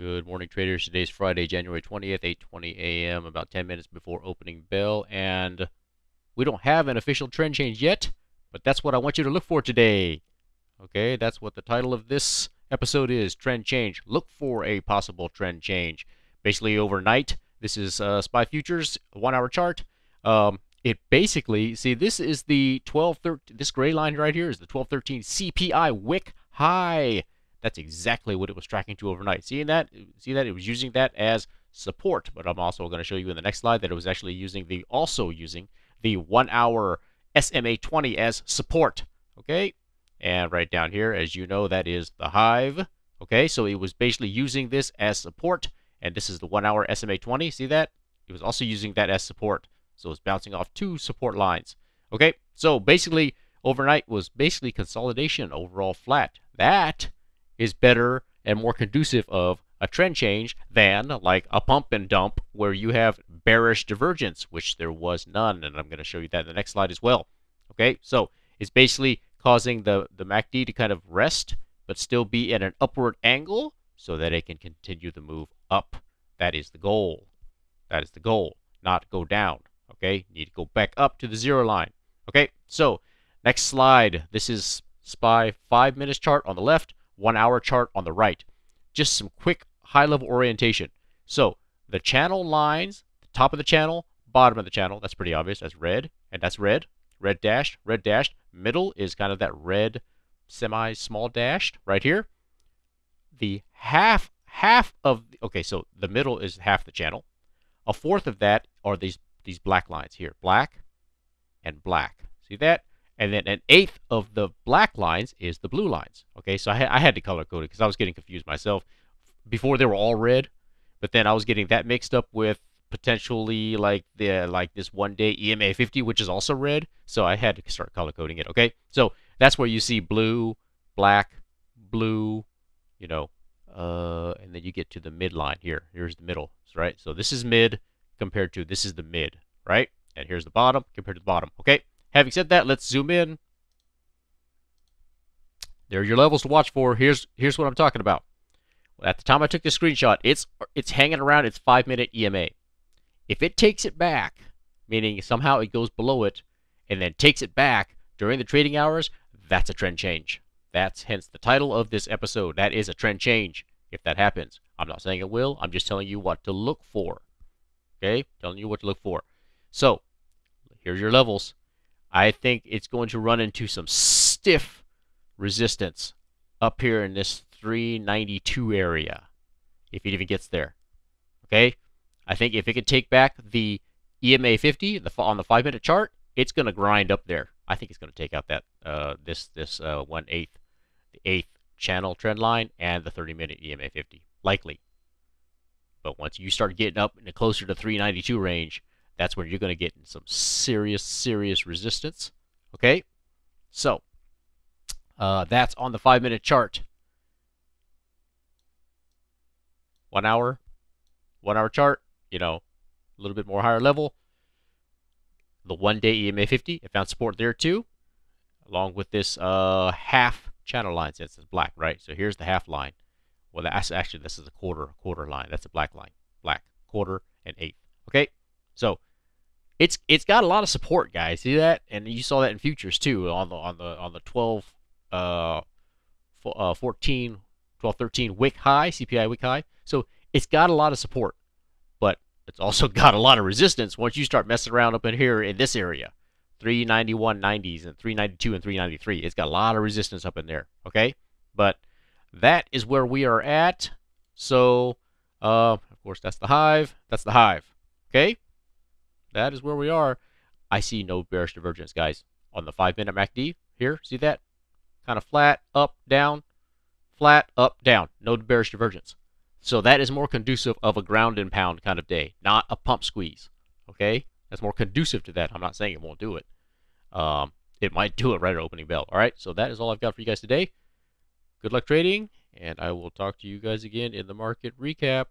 Good morning, traders. Today's Friday, January 20th, 8:20 a.m., about 10 minutes before opening bell. And we don't have an official trend change yet, but that's what I want you to look for today. Okay, that's what the title of this episode is, Trend Change. Look for a possible trend change. Basically, overnight, this is SPY Futures, 1-hour chart. It basically, see, this is the 1213, this gray line right here is the 1213 CPI wick high. That's exactly what it was tracking to overnight. Seeing that? See that? It was using that as support, but I'm also going to show you in the next slide that it was actually using the 1-hour SMA 20 as support. Okay? And right down here, as you know, that is the hive. Okay, so it was basically using this as support, and this is the 1-hour SMA 20. See that? It was also using that as support. So it's bouncing off two support lines. Okay, so basically, overnight was basically consolidation, overall flat. That is better and more conducive of a trend change than like a pump and dump where you have bearish divergence, which there was none, and I'm going to show you that in the next slide as well. Okay, so it's basically causing the MACD to kind of rest but still be at an upward angle so that it can continue the move up. That is the goal. That is the goal, not go down. Okay, you need to go back up to the zero line. Okay, so next slide. This is SPY 5-minute chart on the left, 1-hour chart on the right. Just some quick high-level orientation. So the channel lines, the top of the channel, bottom of the channel, that's pretty obvious. That's red, and that's red. Red dashed, red dashed. Middle is kind of that red semi-small dashed right here. The half of, okay, so the middle is half the channel. A fourth of that are these black lines here, black and black. See that? And then an eighth of the black lines is the blue lines. Okay, so I had to color code it because I was getting confused myself. Before they were all red, but then I was getting that mixed up with potentially like this 1-day EMA 50, which is also red. So I had to start color coding it. Okay, so that's where you see blue, black, blue, you know, and then you get to the midline here. Here's the middle, right? So this is mid compared to this is the mid, right? And here's the bottom compared to the bottom. Okay. Having said that, let's zoom in. There are your levels to watch for. Here's what I'm talking about. At the time I took this screenshot, it's hanging around its 5-minute EMA. If it takes it back, meaning somehow it goes below it, and then takes it back during the trading hours, that's a trend change. That's hence the title of this episode. That is a trend change if that happens. I'm not saying it will. I'm just telling you what to look for. Okay? Telling you what to look for. So, here's your levels. I think it's going to run into some stiff resistance up here in this 392 area, if it even gets there. Okay? I think if it can take back the EMA 50 on the 5-minute chart, it's going to grind up there. I think it's going to take out that this 1/8, the 8th channel trend line and the 30-minute EMA 50, likely. But once you start getting up into closer to 392 range, that's when you're going to get in some serious resistance. Okay? So, that's on the 5-minute chart. 1-hour chart, you know, a little bit more higher level. The 1-day EMA 50, it found support there too, along with this half channel line, since it's black, right? So here's the half line. Well, that's actually, this is a quarter line. That's a black line. Black, quarter, and eighth. Okay? So it's got a lot of support, guys. See that? And you saw that in futures too on the 1213 wick high, CPI wick high. So it's got a lot of support, but it's also got a lot of resistance once you start messing around up in here in this area. 391.90s and 392 and 393. It's got a lot of resistance up in there. Okay? But that is where we are at. So of course that's the hive. That's the hive. Okay? That is where we are. I see no bearish divergence, guys. On the 5-minute MACD here, see that? Kind of flat, up, down, flat, up, down. No bearish divergence. So that is more conducive of a ground and pound kind of day, not a pump squeeze. Okay? That's more conducive to that. I'm not saying it won't do it. It might do it right at opening bell. All right? So that is all I've got for you guys today. Good luck trading, and I will talk to you guys again in the market recap.